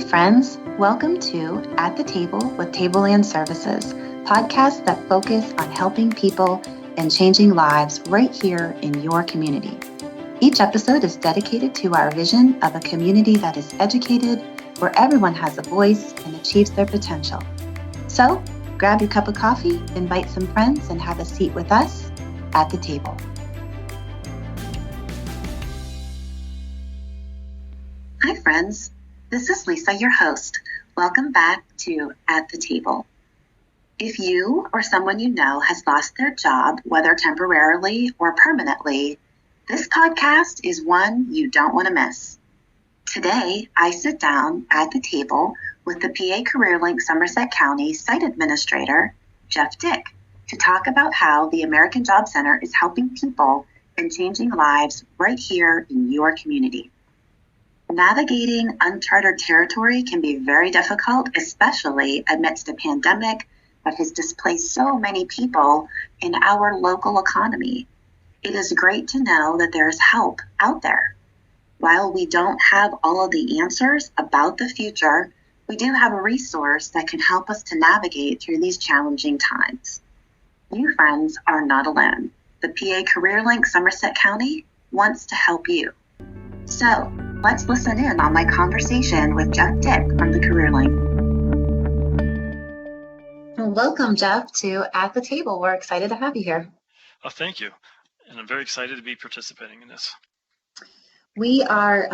friends. Welcome to At the Table with Tableland Services, podcasts that focus on helping people and changing lives right here in your community. Each episode is dedicated to our vision of a community that is educated, where everyone has a voice and achieves their potential. So, grab your cup of coffee, invite some friends, and have a seat with us at the table. Hi, friends. This is Lisa, your host. Welcome back to At the Table. If you or someone you know has lost their job, whether temporarily or permanently, this podcast is one you don't want to miss. Today, I sit down at the table with the PA CareerLink Somerset County Site Administrator, Jeff Dick, to talk about how the American Job Center is helping people and changing lives right here in your community. Navigating uncharted territory can be very difficult, especially amidst a pandemic that has displaced so many people in our local economy. It is great to know that there is help out there. While we don't have all of the answers about the future, we do have a resource that can help us to navigate through these challenging times. You, friends, are not alone. The PA CareerLink Somerset County wants to help you. So, let's listen in on my conversation with Jeff Dick from the CareerLink. Welcome, Jeff, to At the Table. We're excited to have you here. Oh, thank you. And I'm very excited to be participating in this. We are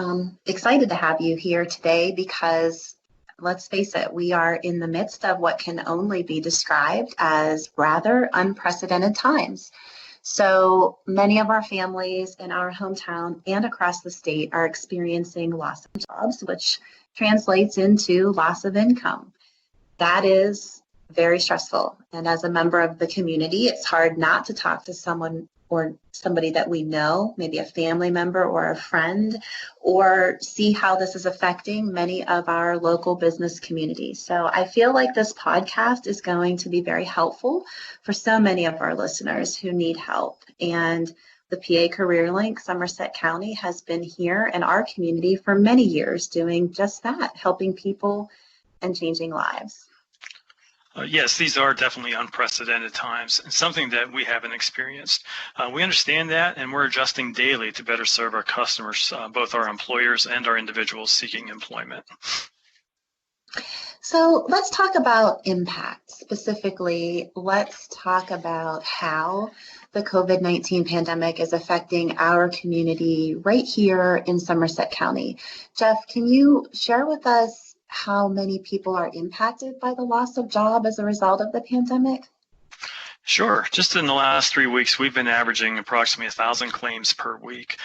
excited to have you here today because, let's face it, we are in the midst of what can only be described as rather unprecedented times. So many of our families in our hometown and across the state are experiencing loss of jobs, which translates into loss of income. That is very stressful. And as a member of the community, it's hard not to talk to someone or somebody that we know, maybe a family member or a friend, or see how this is affecting many of our local business communities. So I feel like this podcast is going to be very helpful for so many of our listeners who need help. And the PA CareerLink Somerset County has been here in our community for many years doing just that, helping people and changing lives. Yes, these are definitely unprecedented times and something that we haven't experienced. We understand that, and we're adjusting daily to better serve our customers, both our employers and our individuals seeking employment. So let's talk about impact. Specifically, let's talk about how the COVID-19 pandemic is affecting our community right here in Somerset County. Jeff, can you share with us how many people are impacted by the loss of job as a result of the pandemic? Sure. Just in the last 3 weeks, we've been averaging approximately 1,000 claims per week,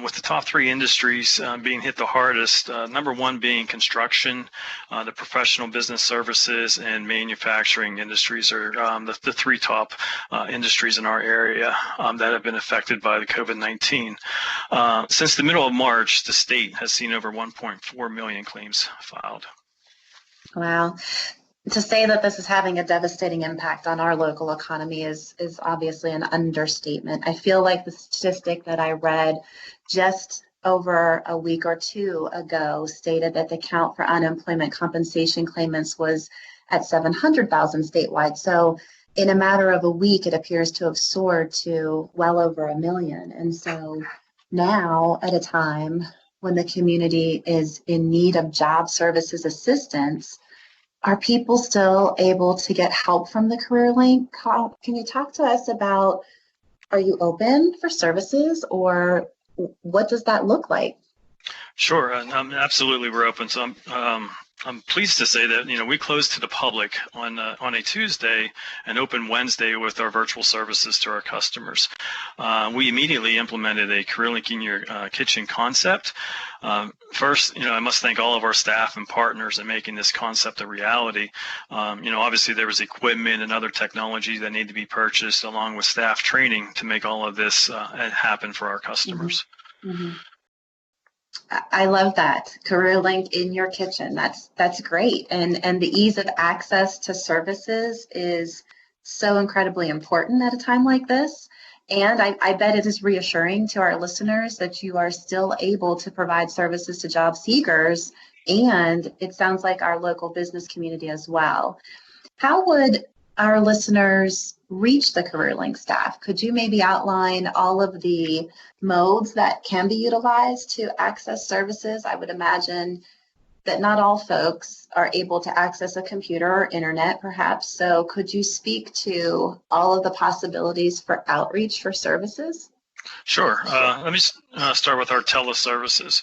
with the top three industries being hit the hardest. Number one being construction, the professional business services, and manufacturing industries are the three top industries in our area that have been affected by the COVID-19. Since the middle of March, the state has seen over 1.4 million claims filed. Wow. To say that this is having a devastating impact on our local economy is obviously an understatement. I feel like the statistic that I read just over a week or two ago stated that the count for unemployment compensation claimants was at 700,000 statewide. So in a matter of a week, it appears to have soared to well over 1 million. And so now, at a time when the community is in need of job services assistance, are people still able to get help from the CareerLink? Can you talk to us about, are you open for services, or what does that look like? Sure, absolutely, we're open. So I'm pleased to say that we closed to the public on a Tuesday and open Wednesday with our virtual services to our customers. We immediately implemented a CareerLink in your kitchen concept. First, I must thank all of our staff and partners in making this concept a reality. Obviously there was equipment and other technology that needed to be purchased, along with staff training to make all of this happen for our customers. Mm-hmm. I love that. CareerLink in your kitchen. That's great. And the ease of access to services is so incredibly important at a time like this. And I bet it is reassuring to our listeners that you are still able to provide services to job seekers and it sounds like our local business community as well. How would our listeners reach the CareerLink staff? Could you maybe outline all of the modes that can be utilized to access services? I would imagine that not all folks are able to access a computer or internet, perhaps. So could you speak to all of the possibilities for outreach for services? Sure. Let me start with our teleservices.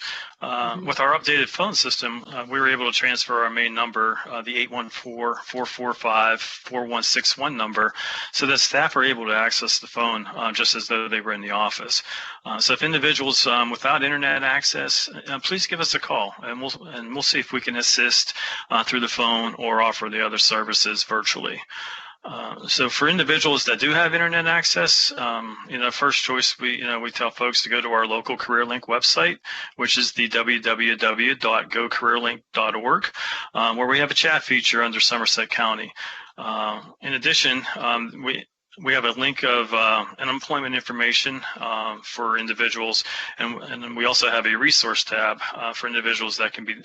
With our updated phone system, we were able to transfer our main number, the 814-445-4161 number, so that staff are able to access the phone just as though they were in the office. So if individuals without internet access, please give us a call, and we'll see if we can assist through the phone or offer the other services virtually. So for individuals that do have internet access, first choice, we tell folks to go to our local CareerLink website, which is the www.gocareerlink.org, where we have a chat feature under Somerset County. In addition, we have a link of unemployment information for individuals, and we also have a resource tab for individuals that can be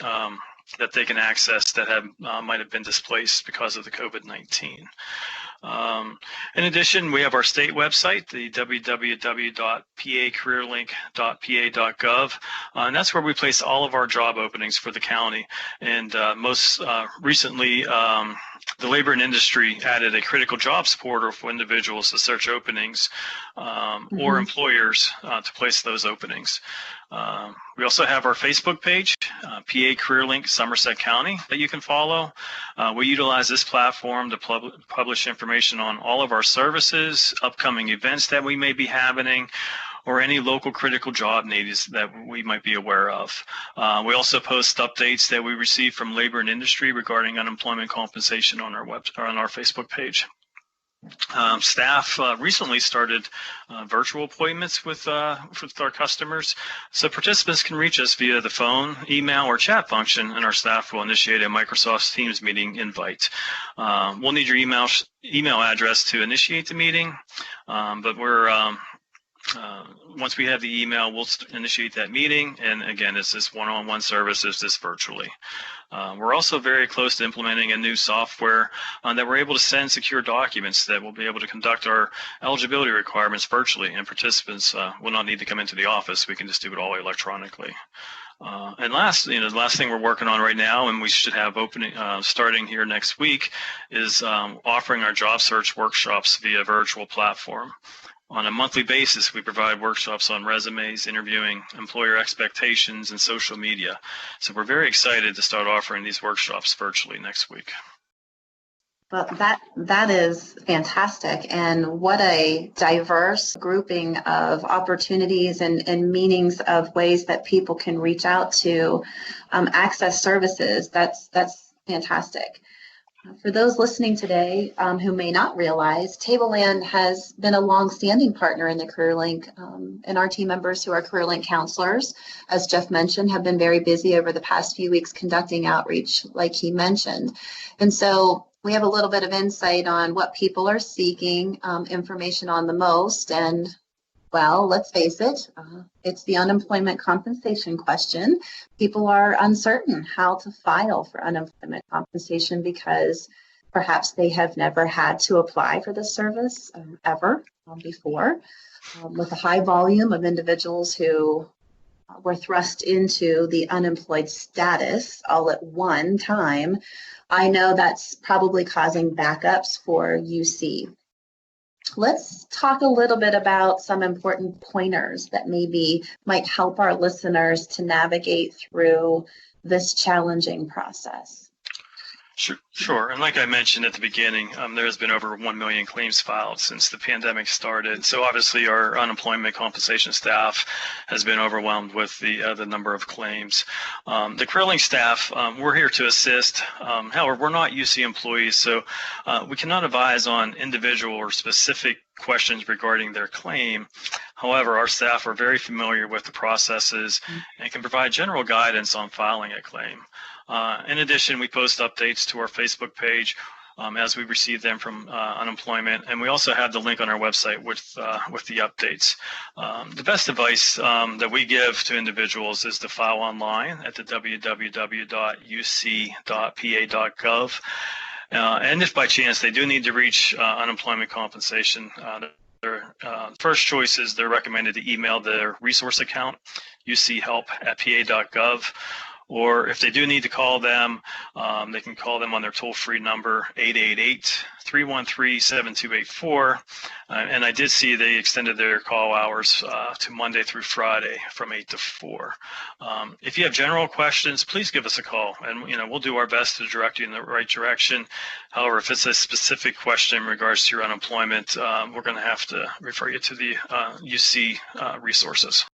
that they can access that might have been displaced because of the COVID-19. In addition, we have our state website, the www.pacareerlink.pa.gov, and that's where we place all of our job openings for the county. And most recently, the Labor and Industry added a critical jobs portal for individuals to search openings or employers to place those openings. We also have our Facebook page, PA CareerLink Somerset County, that you can follow. We utilize this platform to publish information on all of our services, upcoming events that we may be happening, or any local critical job needs that we might be aware of. We also post updates that we receive from Labor and Industry regarding unemployment compensation on our Facebook page. Staff recently started virtual appointments with our customers, so participants can reach us via the phone, email, or chat function, and our staff will initiate a Microsoft Teams meeting invite. We'll need your email address to initiate the meeting, but once we have the email, we'll initiate that meeting, and again, it's this one-on-one service, it's this virtually. We're also very close to implementing a new software that we're able to send secure documents that will be able to conduct our eligibility requirements virtually, and participants will not need to come into the office. We can just do it all electronically. And the last thing we're working on right now, and we should have opening starting here next week, is offering our job search workshops via virtual platform. On a monthly basis, we provide workshops on resumes, interviewing, employer expectations, and social media. So we're very excited to start offering these workshops virtually next week. Well, that is fantastic. And what a diverse grouping of opportunities and meanings of ways that people can reach out to access services. That's fantastic. For those listening today who may not realize, Tableland has been a long-standing partner in the CareerLink, and our team members who are CareerLink counselors, as Jeff mentioned, have been very busy over the past few weeks conducting outreach, like he mentioned. And so we have a little bit of insight on what people are seeking information on the most. And well, let's face it, it's the unemployment compensation question. People are uncertain how to file for unemployment compensation because perhaps they have never had to apply for this service ever before. With a high volume of individuals who were thrust into the unemployed status all at one time, I know that's probably causing backups for UC. Let's talk a little bit about some important pointers that maybe might help our listeners to navigate through this challenging process. Sure. And like I mentioned at the beginning, there has been over 1 million claims filed since the pandemic started. So obviously our unemployment compensation staff has been overwhelmed with the number of claims. The CareerLink staff, we're here to assist. However, we're not UC employees, so we cannot advise on individual or specific questions regarding their claim. However, our staff are very familiar with the processes and can provide general guidance on filing a claim. In addition, we post updates to our Facebook page as we receive them from unemployment. And we also have the link on our website with the updates. The best advice that we give to individuals is to file online at the www.uc.pa.gov. And if by chance they do need to reach unemployment compensation, their first choice is they're recommended to email their resource account, uchelp@pa.gov. Or if they do need to call them, they can call them on their toll-free number, 888-313-7284. And I did see they extended their call hours to Monday through Friday from 8 to 4. If you have general questions, please give us a call, and we'll do our best to direct you in the right direction. However, if it's a specific question in regards to your unemployment, we're going to have to refer you to the UC resources.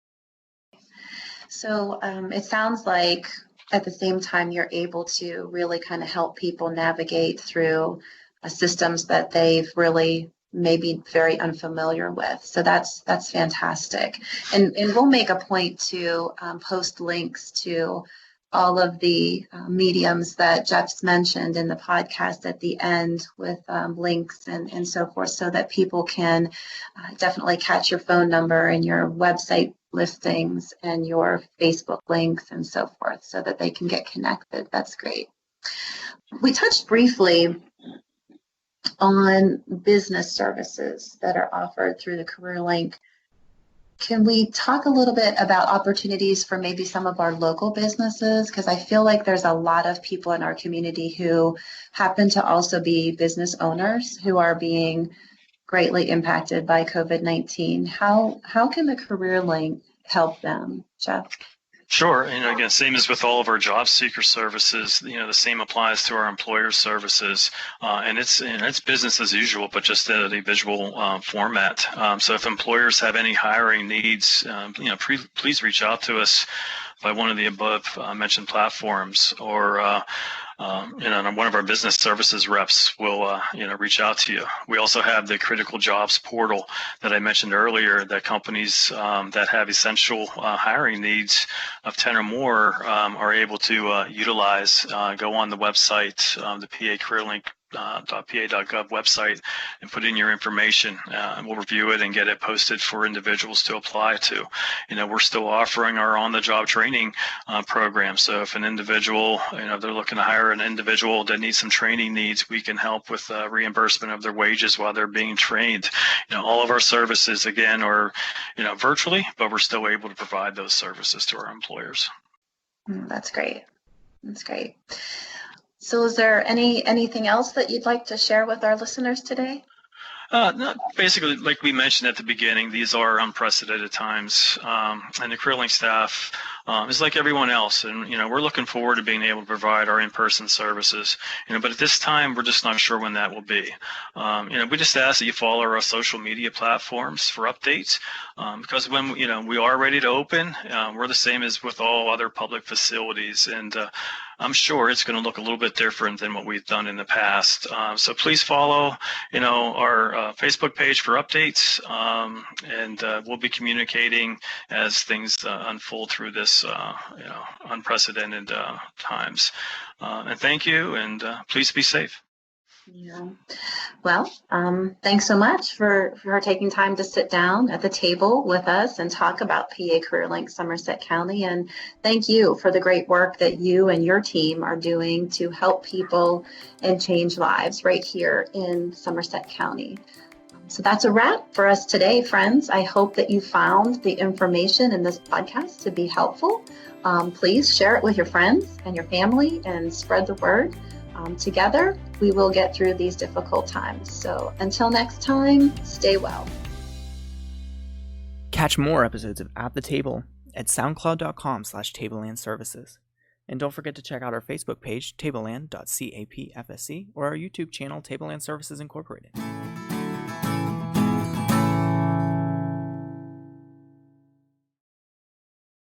So it sounds like at the same time you're able to really kind of help people navigate through systems that they've really maybe very unfamiliar with. So that's fantastic. And we'll make a point to post links to all of the mediums that Jeff's mentioned in the podcast at the end with links and so forth, so that people can definitely catch your phone number and your website listings and your Facebook links and so forth, so that they can get connected. That's great. We touched briefly on business services that are offered through the CareerLink. Can we talk a little bit about opportunities for maybe some of our local businesses? Because I feel like there's a lot of people in our community who happen to also be business owners who are being greatly impacted by COVID-19. How can the CareerLink help them, Jeff? Sure. Again, same as with all of our job seeker services, the same applies to our employer services. And it's business as usual, but just in a visual format. So if employers have any hiring needs, please reach out to us by one of the above mentioned platforms, or one of our business services reps will reach out to you. We also have the critical jobs portal that I mentioned earlier, that companies that have essential hiring needs of 10 or more are able to utilize. Go on the website, the PA CareerLink .pa.gov website, and put in your information, and we'll review it and get it posted for individuals to apply to. We're still offering our on-the-job training program. So if an individual, they're looking to hire an individual that needs some training needs, we can help with reimbursement of their wages while they're being trained. All of our services, again, are virtually, but we're still able to provide those services to our employers. That's great. That's great. So is there anything else that you'd like to share with our listeners today? No, basically, like we mentioned at the beginning, these are unprecedented times, and the CareerLink staff is like everyone else, and we're looking forward to being able to provide our in-person services. But at this time, we're just not sure when that will be. We just ask that you follow our social media platforms for updates, because when we are ready to open, we're the same as with all other public facilities, and I'm sure it's going to look a little bit different than what we've done in the past. So please follow, our Facebook page for updates, and we'll be communicating as things unfold through this, unprecedented times. And thank you, and please be safe. Yeah. Well, thanks so much for taking time to sit down at the table with us and talk about PA CareerLink Somerset County. And thank you for the great work that you and your team are doing to help people and change lives right here in Somerset County. So that's a wrap for us today, friends. I hope that you found the information in this podcast to be helpful. Please share it with your friends and your family and spread the word. Together, we will get through these difficult times. So until next time, stay well. Catch more episodes of At the Table at soundcloud.com/Tableland Services. And don't forget to check out our Facebook page, tableland.capfsc, or our YouTube channel, Tableland Services Incorporated.